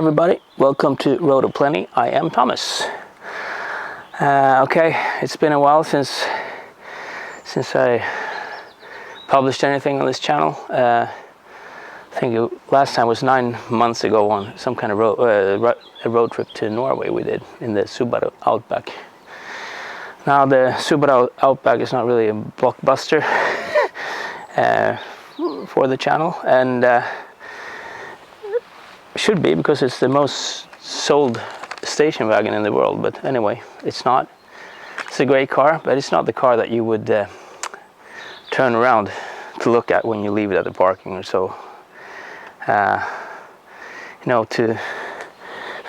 everybody, welcome to Road of Plenty. I am Thomas. Okay, it's been a while since I published anything on this channel. I think last time was 9 months ago on some kind of road trip to Norway we did in the Subaru Outback. Now the Subaru Outback is not really a blockbuster for the channel, and should be, because it's the most sold station wagon in the world. But anyway, it's not. It's a great car, but it's not the car that you would turn around to look at when you leave it at the parking or so. You know, to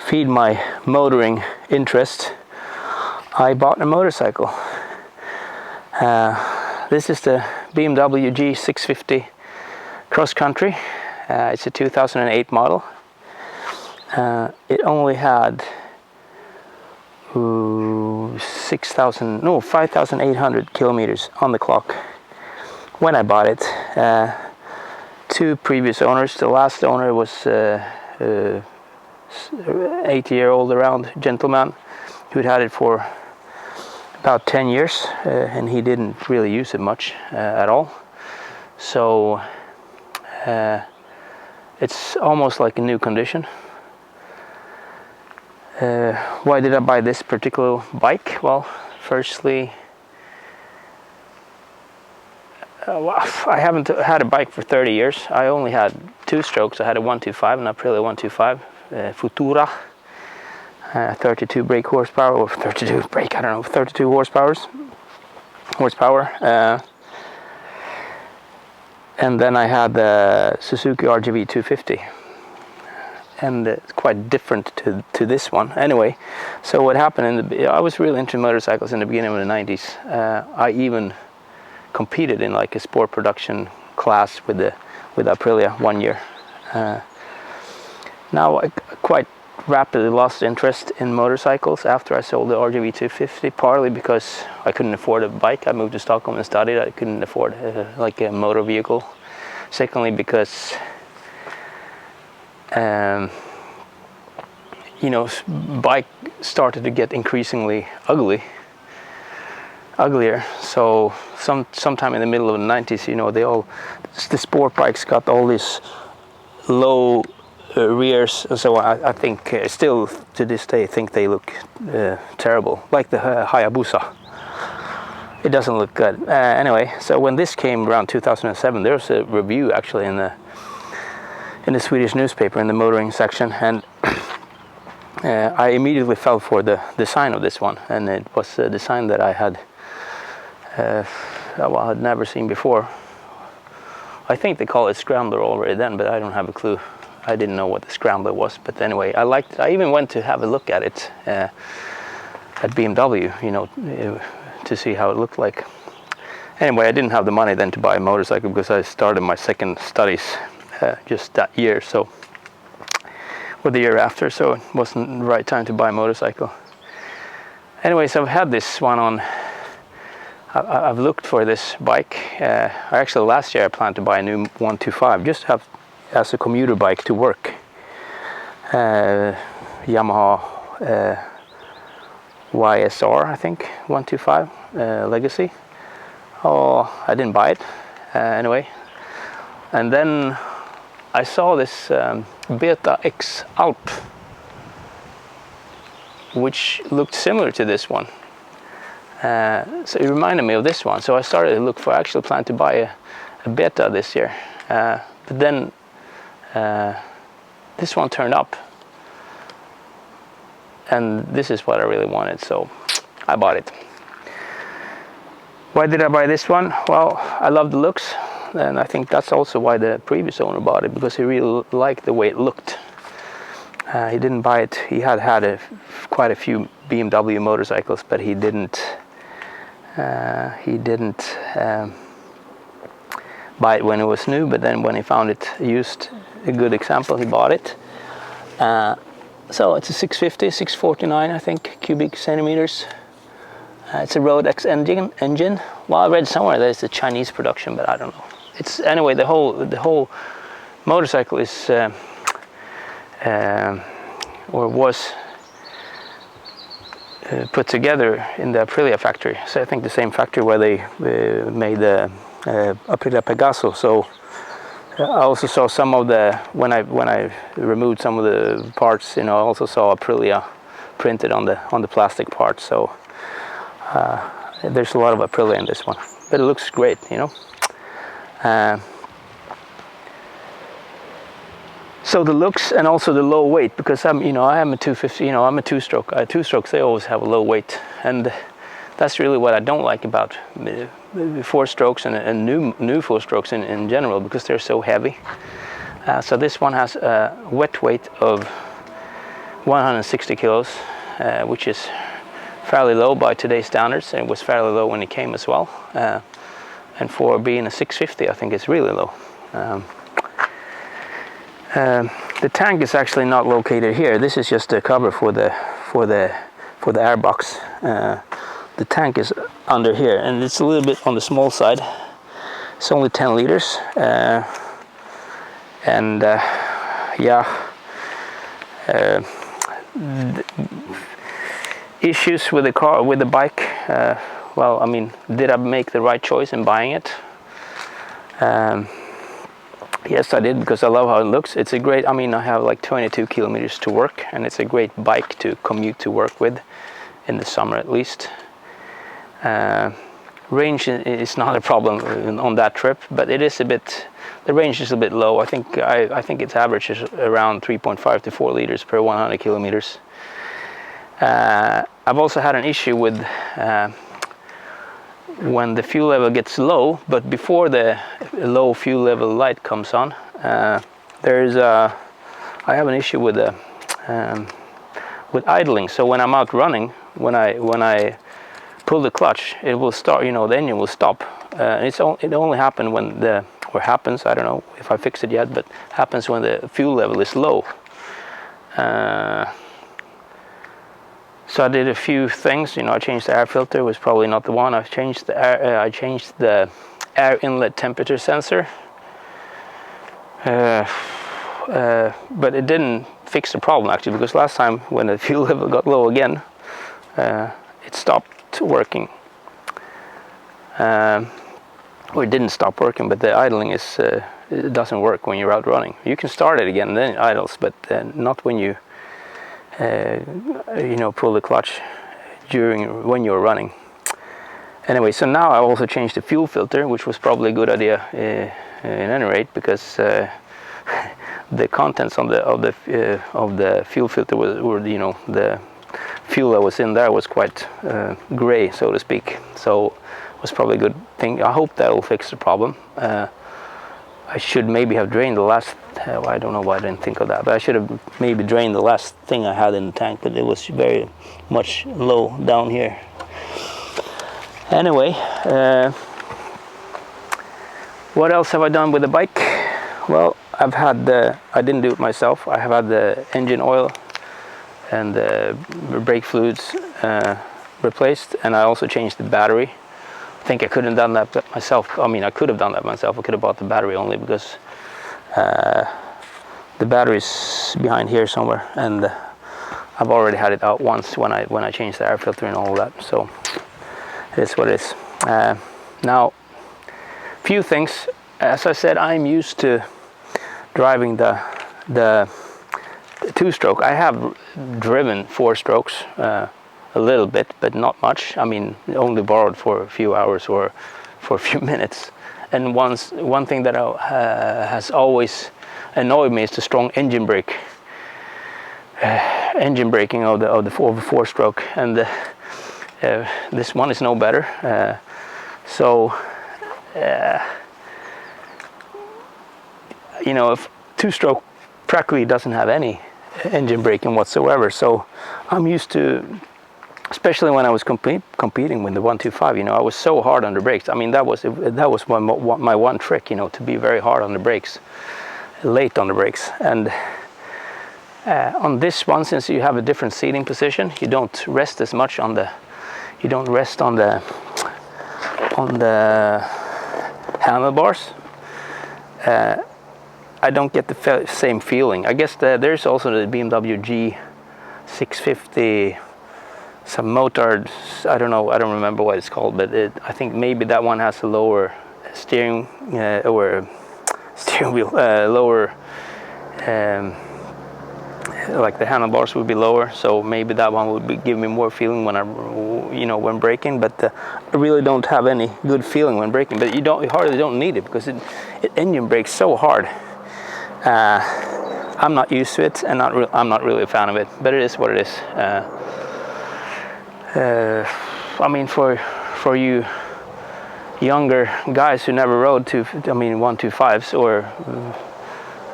feed my motoring interest, I bought a motorcycle. This is the BMW G650 XCountry. It's a 2008 model. It only had 5,800 kilometers on the clock when I bought it. Two previous owners. The last owner was 80-year-old around gentleman who'd had it for about 10 years, and he didn't really use it much at all. So it's almost like a new condition. Why did I buy this particular bike? Well, firstly, I haven't had a bike for 30 years. I only had two strokes. I had a 125, an Aprilia 125 Futura, 32 brake horsepower, or 32 brake, I don't know, 32 horsepower. And then I had the Suzuki RGV 250. And it's quite different to this one. Anyway, so what happened I was really into motorcycles in the beginning of the 90s. I even competed in like a sport production class with Aprilia 1 year. Now I quite rapidly lost interest in motorcycles after I sold the RGV 250, partly because I couldn't afford a bike. I moved to Stockholm and studied. I couldn't afford like a motor vehicle. Secondly, because you know, bike started to get increasingly uglier. So sometime in the middle of the 90s, you know, the sport bikes got all these low rears. So I think still to this day think they look terrible, like the Hayabusa. It doesn't look good. Anyway, so when this came around 2007, there was a review actually in the Swedish newspaper in the motoring section, and I immediately fell for the design of this one, and it was a design that I had had never seen before. I think they call it Scrambler already then, but I don't have a clue. I didn't know what the Scrambler was, but anyway, I liked it. I even went to have a look at it at BMW, you know, to see how it looked like. Anyway, I didn't have the money then to buy a motorcycle because I started my second studies just that year, so, or the year after, so it wasn't the right time to buy a motorcycle. Anyway, so I've had this one on. I've looked for this bike. Actually, last year I planned to buy a new 125, just to have as a commuter bike to work. Yamaha YSR, I think, 125 Legacy. Oh, I didn't buy it anyway. And then I saw this Beta X Alp, which looked similar to this one. So it reminded me of this one. So I started to look for, I actually planned to buy a Beta this year. But then this one turned up. And this is what I really wanted, so I bought it. Why did I buy this one? Well, I love the looks. And I think that's also why the previous owner bought it, because he really liked the way it looked. He didn't buy it. He had quite a few BMW motorcycles, but he didn't buy it when it was new. But then when he found it used, a good example, he bought it. So it's a 650, 649, I think, cubic centimeters. It's a Road X engine. Well, I read somewhere that it's a Chinese production, but I don't know. It's anyway, the whole motorcycle is or was put together in the Aprilia factory. So I think the same factory where they made the Aprilia Pegaso. So I also saw some of the, when I removed some of the parts, you know, I also saw Aprilia printed on the plastic parts. So there's a lot of Aprilia in this one, but it looks great, you know. So the looks and also the low weight, because I'm, you know, I am a 250, you know, I'm a two-stroke. Two-strokes, they always have a low weight, and that's really what I don't like about four-strokes and new four-strokes in general, because they're so heavy. So this one has a wet weight of 160 kilos, which is fairly low by today's standards, and it was fairly low when it came as well. And for being a 650, I think it's really low. The tank is actually not located here. This is just a cover for the air box. The tank is under here, and it's a little bit on the small side. It's only 10 liters, issues with the car, with the bike. Well, I mean, did I make the right choice in buying it? Yes, I did, because I love how it looks. It's a great, I mean, I have like 22 kilometers to work, and it's a great bike to commute to work with, in the summer at least. Range is not a problem on that trip, but it is a bit, the range is a bit low. I think its average is around 3.5 to 4 liters per 100 kilometers. I've also had an issue with when the fuel level gets low, but before the low fuel level light comes on, I have an issue with idling. So when I'm out running, when I pull the clutch, it will start, you know, the engine will stop. It only happens when happens, I don't know if I fixed it yet, but happens when the fuel level is low. So I did a few things, you know. I changed the air filter, was probably not the one. I changed the air inlet temperature sensor, but it didn't fix the problem actually, because last time when the fuel level got low again, it stopped working. Or it didn't stop working, but the idling is it doesn't work when you're out running. You can start it again, then it idles, but not when you you know, pull the clutch when you're running. Anyway, so now I also changed the fuel filter, which was probably a good idea in any rate, because the contents of the fuel filter were, you know, the fuel that was in there was quite gray, so to speak. So it was probably a good thing. I hope that will fix the problem. I should maybe have drained the last, I don't know why I didn't think of that, but I should have maybe drained the last thing I had in the tank, but it was very much low down here. Anyway, what else have I done with the bike? Well, I didn't do it myself. I have had the engine oil and the brake fluids replaced, and I also changed the battery. I think I couldn't have done that myself. I mean, I could have done that myself. I could have bought the battery only, because the battery's behind here somewhere, and I've already had it out once when I changed the air filter and all that. So it is what it is. Now, few things. As I said, I'm used to driving the two-stroke. I have driven four strokes a little bit, but not much. I mean, only borrowed for a few hours or for a few minutes. And one thing that has always annoyed me is the strong engine brake, engine braking of the four-stroke, and this one is no better. You know, if two-stroke practically doesn't have any engine braking whatsoever, so I'm used to, especially when I was competing with the 125, you know, I was so hard on the brakes. I mean, that was my one trick, you know, to be very hard on the brakes, late on the brakes. And on this one, since you have a different seating position, you don't rest as much on the, handlebars. I don't get the same feeling. I guess there's also the BMW 650, some motard, I don't know, I don't remember what it's called, but I think maybe that one has a lower steering or steering wheel, lower, like the handlebars would be lower, so maybe that one would give me more feeling when when braking. But I really don't have any good feeling when braking. But you hardly don't need it, because it engine brakes so hard. I'm not used to it, and I'm not really a fan of it. But it is what it is. I mean, for you younger guys who never rode 125s or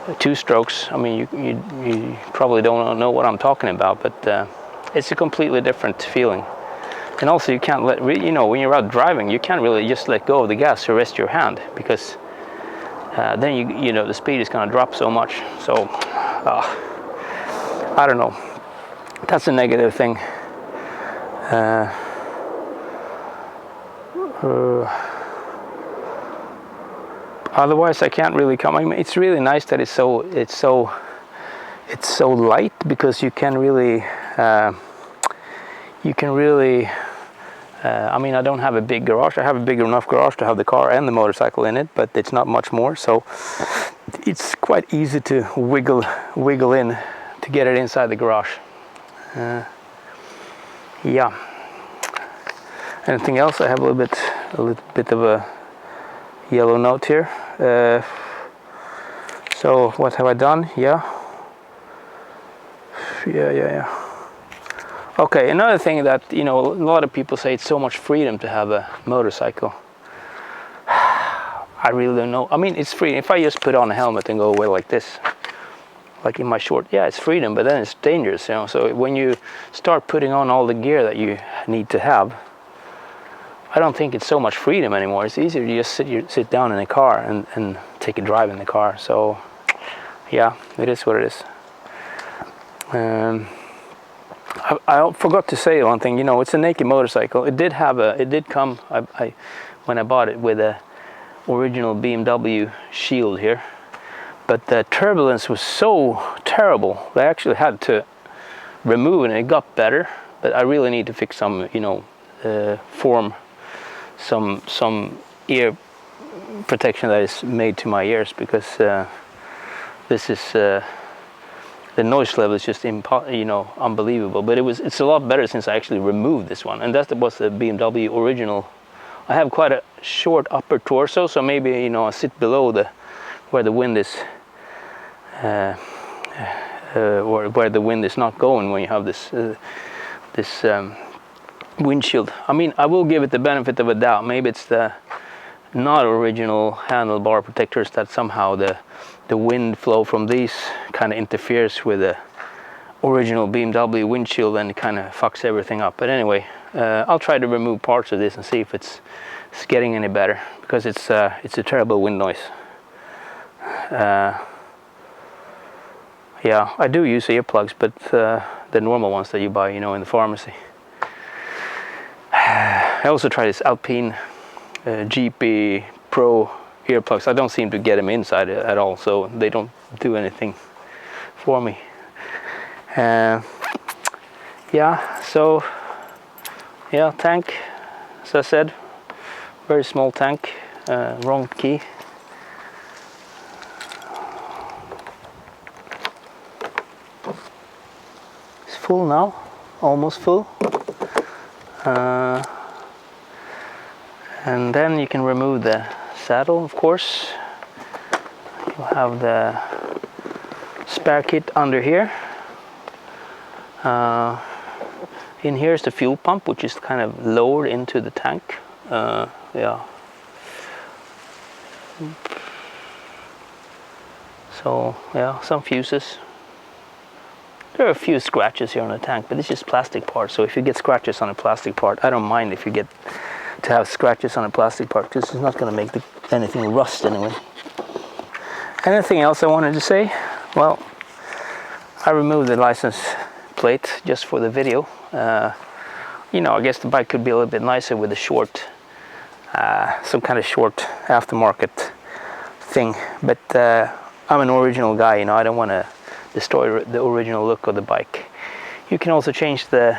2-strokes, I mean, you probably don't know what I'm talking about, but it's a completely different feeling. And also, you can't when you're out driving, you can't really just let go of the gas or rest your hand, because then the speed is going to drop so much. So I don't know, that's a negative thing. Otherwise, I can't really come. I mean, it's really nice that it's so light, because you can really I mean, I don't have a big garage. I have a big enough garage to have the car and the motorcycle in it, but it's not much more. So it's quite easy to wiggle in to get it inside the garage. Yeah. Anything else? I have a little bit of a yellow note here. So what have I done? Yeah. Okay, another thing that a lot of people say, it's so much freedom to have a motorcycle. I really don't know. I mean, it's free. If I just put on a helmet and go away like this, like in my short, yeah, it's freedom, but then it's dangerous, So when you start putting on all the gear that you need to have, I don't think it's so much freedom anymore. It's easier to just sit down in a car and take a drive in the car. So yeah, it is what it is. I forgot to say one thing. It's a naked motorcycle. It did come. When I bought it with a original BMW shield here, but the turbulence was so terrible. They actually had to remove it, and it got better. But I really need to fix some, form some ear protection that is made to my ears, because this is the noise level is just unbelievable. But it's a lot better since I actually removed this one, and that was the BMW original. I have quite a short upper torso, so maybe I sit below where the wind is or where the wind is not going when you have this windshield. I mean, I will give it the benefit of a doubt. Maybe it's the not original handlebar protectors that somehow the wind flow from these kind of interferes with the original BMW windshield and kind of fucks everything up. But anyway, I'll try to remove parts of this and see if it's getting any better, because it's a terrible wind noise. Yeah, I do use earplugs, but the normal ones that you buy, in the pharmacy. I also try this Alpine GP Pro earplugs. I don't seem to get them inside at all, so they don't do anything for me. Yeah, so yeah, tank, as I said, very small tank, wrong key. It's full now, almost full. And then you can remove the saddle, of course. You'll have the spare kit under here. In here is the fuel pump, which is kind of lowered into the tank. Yeah. So yeah, some fuses. There are a few scratches here on the tank, but it's just plastic parts. So if you get scratches on a plastic part, I don't mind if you get to have scratches on a plastic part, because it's not going to make anything rust anyway. Anything else I wanted to say? Well, I removed the license plate just for the video. I guess the bike could be a little bit nicer with a short, some kind of short aftermarket thing. But I'm an original guy, I don't want to destroy the original look of the bike. You can also change the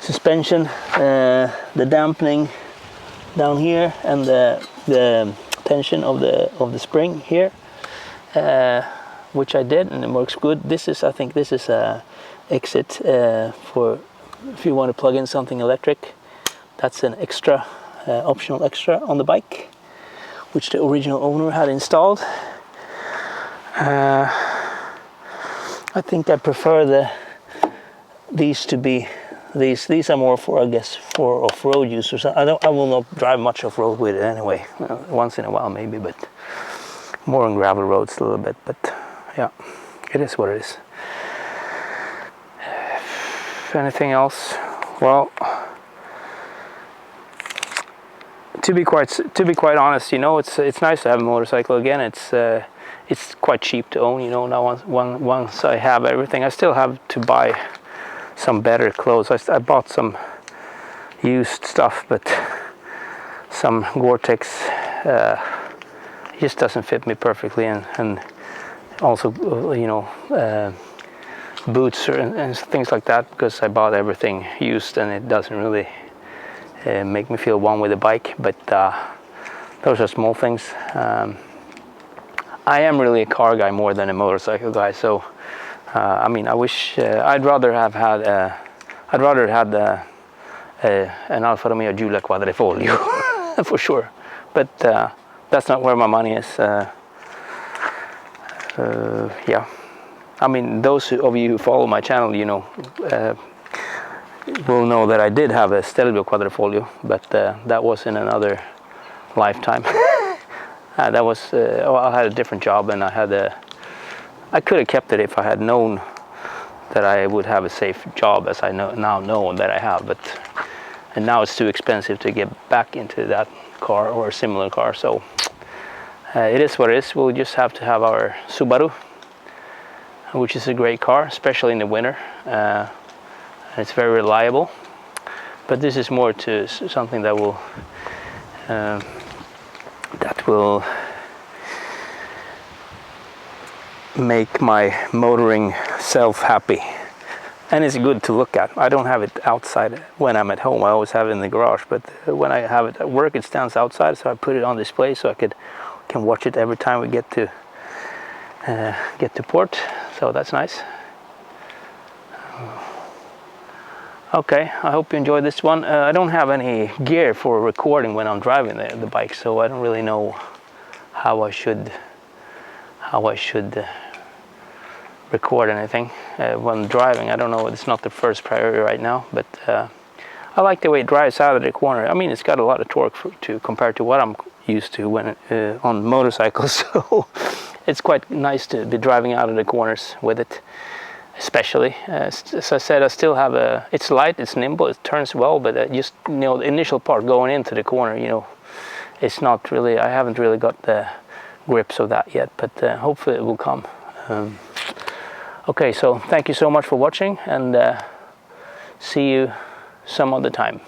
suspension, the dampening down here, and the tension of the spring here, which I did, and it works good. This is, I think this is a exit for if you want to plug in something electric. That's an extra, optional extra on the bike, which the original owner had installed. I think I prefer these to be these are more for, I guess, for off-road users. I will not drive much off-road with it anyway. Once in a while maybe, but more on gravel roads a little bit. But yeah, it is what it is. Anything else? Well, to be quite honest, you know, it's nice to have a motorcycle again. It's quite cheap to own, you know. Now once I have everything, I still have to buy some better clothes. I bought some used stuff, but some Gore-Tex just doesn't fit me perfectly, and also you know, boots and things like that, because I bought everything used and it doesn't really make me feel one with the bike. But those are small things. I am really a car guy more than a motorcycle guy, so I mean, I wish I'd rather have had an Alfa Romeo Giulia Quadrifoglio for sure, but that's not where my money is. Yeah, I mean, those of you who follow my channel, you know, will know that I did have a Stelvio Quadrifoglio, but that was in another lifetime. That was I had a different job, and I could have kept it if I had known that I would have a safe job, as I now know that I have. And now it's too expensive to get back into that car or a similar car. So it is what it is. We'll just have to have our Subaru, which is a great car, especially in the winter. And it's very reliable. But this is more to something that will make my motoring self happy, and it's good to look at. I don't have it outside when I'm at home. I always have it in the garage, but when I have it at work, it stands outside, so I put it on display so I can watch it every time we get to port. So that's nice. Okay, I hope you enjoyed this one. I don't have any gear for recording when I'm driving the bike, so I don't really know how I should record anything when driving. I don't know. It's not the first priority right now, but I like the way it drives out of the corner. I mean, it's got a lot of torque compared to what I'm used to when on motorcycles. So it's quite nice to be driving out of the corners with it. Especially, as I said, I still have it's light, it's nimble, it turns well, but just, you know, the initial part going into the corner, you know, it's not really, I haven't really got the grips of that yet, but hopefully it will come. Okay, so thank you so much for watching, and see you some other time.